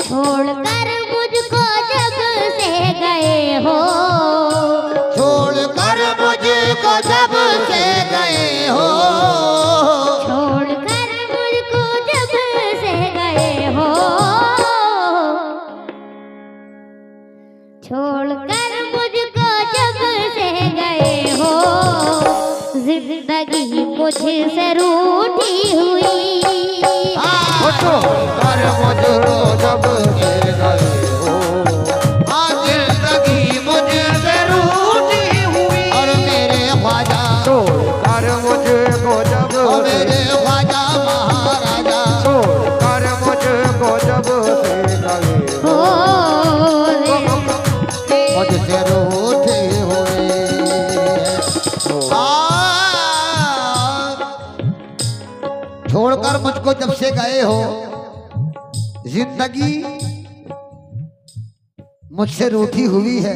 छोड़कर मुझको जब से गए हो, छोड़कर मुझको जब से गए हो, छोड़कर मुझको जब से गए हो, छोड़कर मुझको जब से गए हो, जिंदगी मुझसे रूठी हुई। छोड़कर मुझको जब से गए हो, जिंदगी मुझसे रूठी हुई। और मेरे ख्वाजा छोड़कर मुझको जब मेरे ख्वाजा महाराजा छोड़कर मुझको जब से गए हो, मुझसे रूठी हुई। छोड़कर मुझको जब से गए हो, जिंदगी मुझसे रूठी हुई है।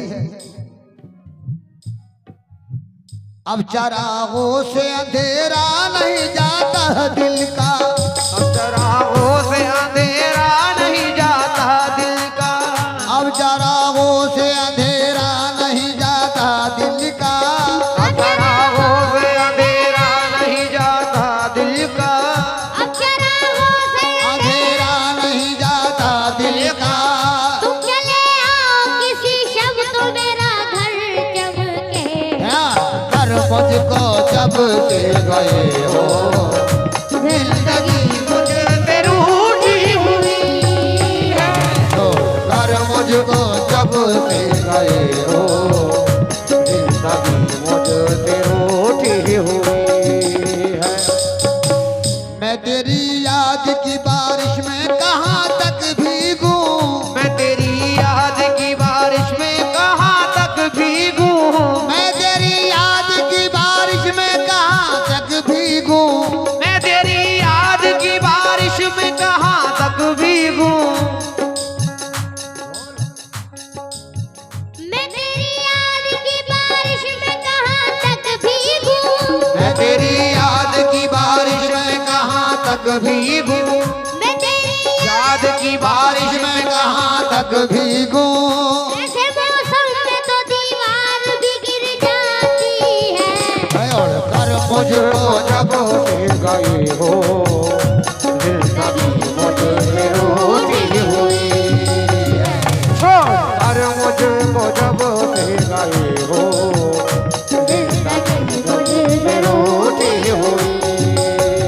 अब चरागों से अंधेरा नहीं जाता दिल का, अब चरागों से अंधेरा नहीं जाता दिल का, अब चरागों से अंधेरा नहीं जाता दिल का, अब चरागों से अंधेरा नहीं जाता दिल का, अब चरागों से अंधेरा नहीं जाता दिल का। तुम चले आओ किसी शब तो मेरा घर चमके। कर मुझको जब से गए हो, जिंदगी मुझसे रूठी हुई है। तो कर मुझको जब से गए हो, जिंदगी मुझसे रूठी हुई है। मैं तेरी याद की बारिश में कहाँ तक भीगूं, मैं तेरी याद की बारिश में कहाँ तक भीगूं, मैं तेरी याद की बारिश में कहाँ तक भीगूं, मैं तेरी याद की बारिश में कहाँ तक भीगूं, मैं तेरी याद की बारिश में कहाँ तक भीगूं, मैं तेरी याद की बारिश में कहाँ तक भीगूं, मैं तेरी याद की बारिश में कहाँ तक भीगूं। ऐसे मौसम में तो दीवार भी गिर जाती है। और कर मुझको जब से गए हो, जिंदगी मुझसे रूठी हुई है। छोड़कर मुझको जब से गए हो, जिंदगी मुझसे रूठी हुई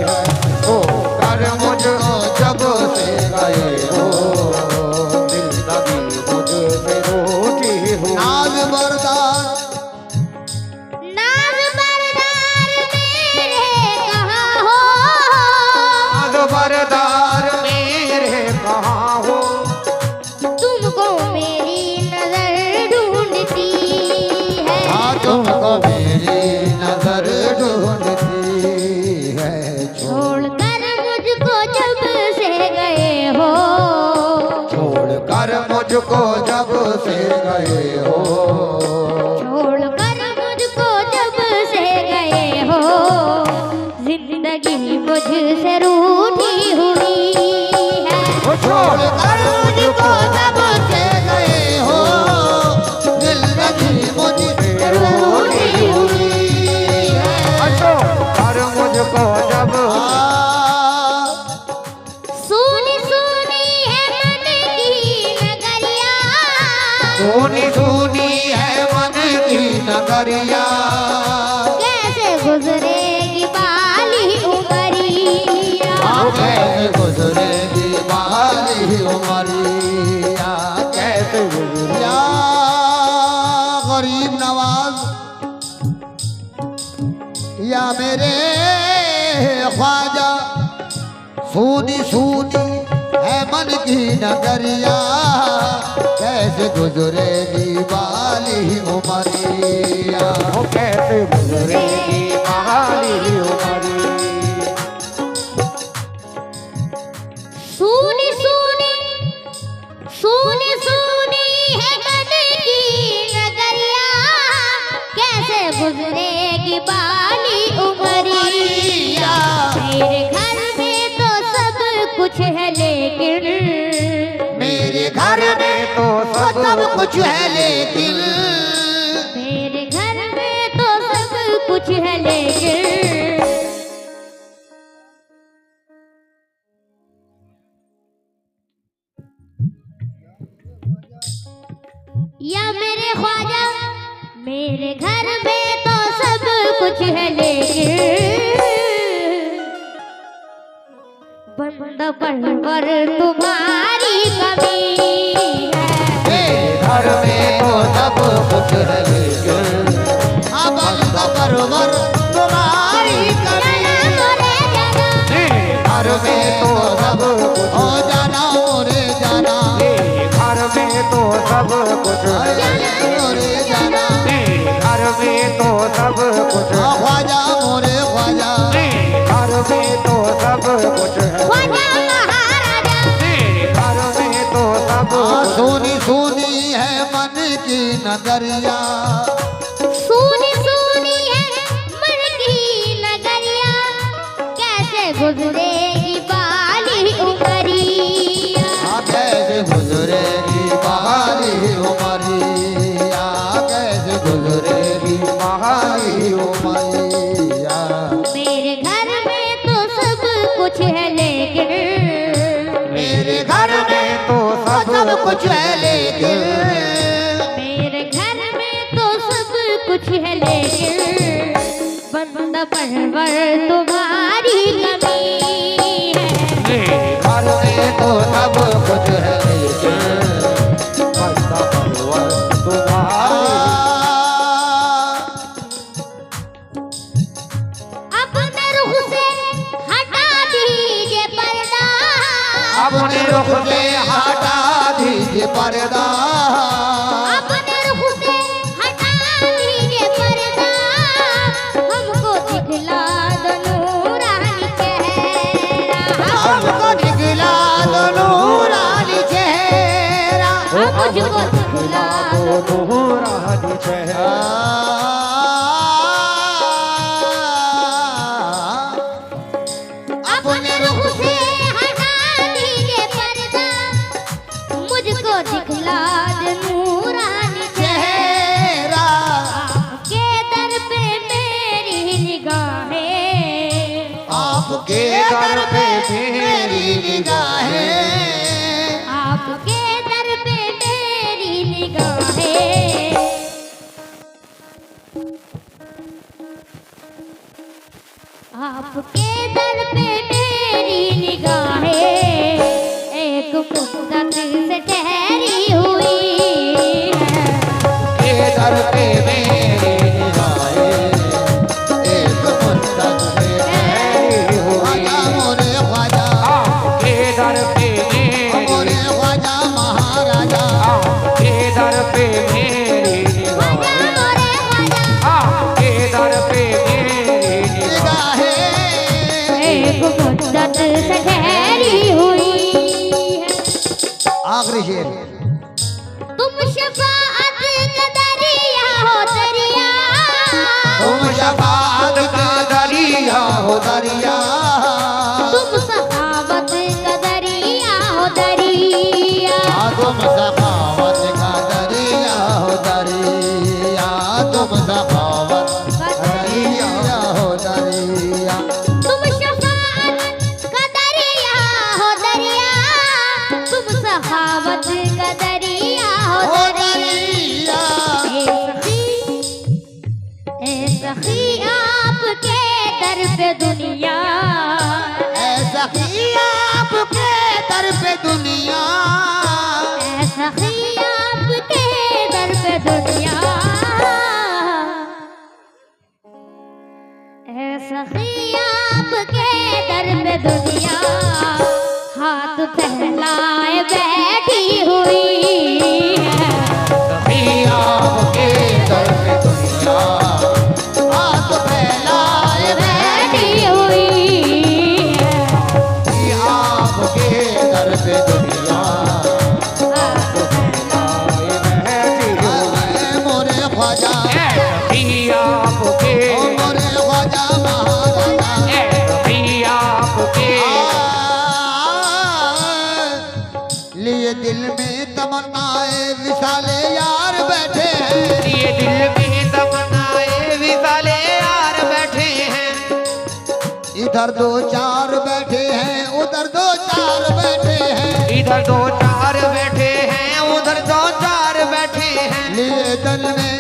है। छोड़कर मुझको जब से गए हो, जिंदगी मुझसे रूठी हुई। नाज बरदार नाज बरदार मेरे कहाँ हो, नाज बरदार मेरे कहाँ हो, तुमको मेरी नजर ढूंढती है। हाँ तुमको मेरी नजर ढूंढती है। छोड़कर मुझको जब से गए हो, छोड़कर मुझको जब से गए हो, छोड़कर मुझको जब से गए हो, जिंदगी मुझसे रूठी हुई है। छोड़कर मुझको जब से गए हो, जिंदगी मुझसे रूठी हुई है। छोड़कर मुझको जब सुनी सुनी है मन की नगरिया, सुनी सुनी है मन की नगरिया, कैसे गुजरेगी बाली उमरिया, कैसे गुजरेगी बाली उमरिया, कैसे गुजरिया। गरीब नवाज या मेरे ख्वाजा, सूनी सूनी है मन की नगरिया, कैसे गुजरेगी बाली उमरिया, कैसे गुजरेगी बाली उमरिया। सुनी सुनी सुनी सुनी है मन की नगरिया, कैसे गुजरेगी बाली उमरिया। मेरे घर में तो सब कुछ है लेकिन मेरे कुछ है लेकिन मेरे घर में तो सब कुछ है लेकिन या मेरे ख्वाजा मेरे घर में तो सब कुछ है लेकिन बंदा परवर तुम्हारी कमी है। घर में तो सब कुछ है लेकिन बंदा परवर तुम्हारी कमी घर में तो सब कुछ हो जाना मोरे जाना घर में तो सब कुछ मोरे जाना घर में तो सब कुछ ख्वाजा मोरे ख्वाजा घर में तो सब कुछ है ख्वाजा महाराजा घर में तो सब सोनी सोनी है मन की नगरिया सुनी सुनी है मन की नगरिया कैसे गुजरेगी बाली उमरिया कैसे गुजरेगी बहाली उमरिया कैसे गुजरेगी बहाली उमरिया मेरे घर में तो सब कुछ है लेकिन मेरे घर में तो सब कुछ है लेकिन मेरे घर में तो सब कुछ है लेकिन बंदा परवर तुम्हारी कमी है। घर में तो सब कुछ है लेकिन बंदा परवर तुम्हारी अपने रुख से हटा दीजिए पर्दा अपने रुख से हटा दीजिए पर्दा अपने रुख से हटा दीजिए पर्दा हमको दिखला दो नूरानी चेहरा हमको दिखला दो नूरानी चेहरा मुझको दिखला दो नूरानी चेहरा अपने रुख से हटा दीजिए पर्दा मुझको दिखला दो नूरानी चेहरा के दर पे मेरी निगाहें आपके दर पे मेरी निगाहें आपके दर पे मेरी निगाहें आपके दर पे मेरी निगाहें एक मुद्दत से ठहरी हुई है के दर पे मेरी निगाहें एक मुद्दत से ठहरी हुई मोरे ख्वाजा के दर पे मोरे ख्वाजा महाराजा के दर पे मेरी ख्वाजा मोरे ख्वाजा के दर पे मेरी निगाहें एक मुद्दत से ठहरी हुई है आखिरी शेर तुम शफाअत का दरिया हो दरिया तुम शफाअत का दरिया हो दरिया तुम सखावत का दरिया हो दरिया तुम सखावत का दरिया हो दरिया तुम सखावत का दरिया हो दरिया तुम शफाअत का दरिया हो दरिया तुम सखावत का दरिया हो हो दरिया दरिया ए सखी आपके दर पे दुनिया ऐसा ही आपके दर पे दुनिया ए सखी आपके दर पे दुनिया ए सखी आपके दर पे दुनिया हाथ फैलाए बैठी हुई है सभी आपके दर पे दुनिया हाथ फैलाए बैठी हुई है आपके दर पे दुनिया में तमन्नाए विशाले यार बैठे हैं, ये दिल में तमन्नाए विशाले यार बैठे हैं, इधर दो चार बैठे हैं, उधर दो चार बैठे हैं, इधर दो चार बैठे हैं, उधर दो चार बैठे हैं, लिए दल में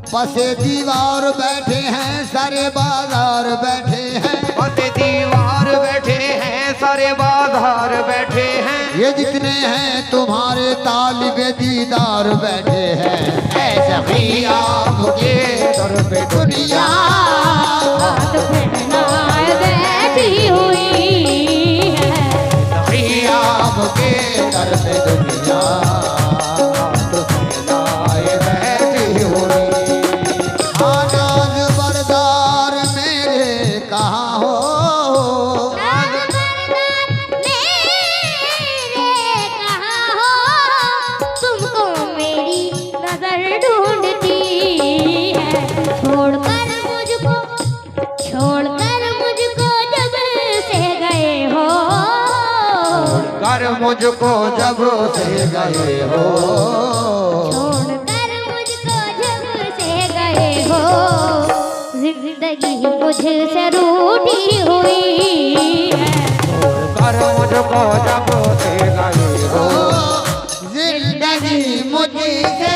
पसे दीवार बैठे हैं, सारे बाजार बैठे हैं, पते दीवार बैठे हैं, सारे बाजार बैठे हैं, ये जितने हैं तुम्हारे तालिबे दीदार बैठे हैं, ऐसे ही आपके दर पे दुनिया हाथ फैलाए बैठी हुई है, नहीं आपके दर पे दुनिया तो फैलाए बैठी हुई, आनाज बरदार मेरे कहाँ हो, तुमको मेरी नजर ढूंढती है, छोड़कर मुझको जब से गए हो, कर मुझको जब से गए हो, छोड़कर मुझको जब से गए हो, जिंदगी मुझसे रूठी हुई है, कर मुझको जब से गए हो, जिंदगी मुझसे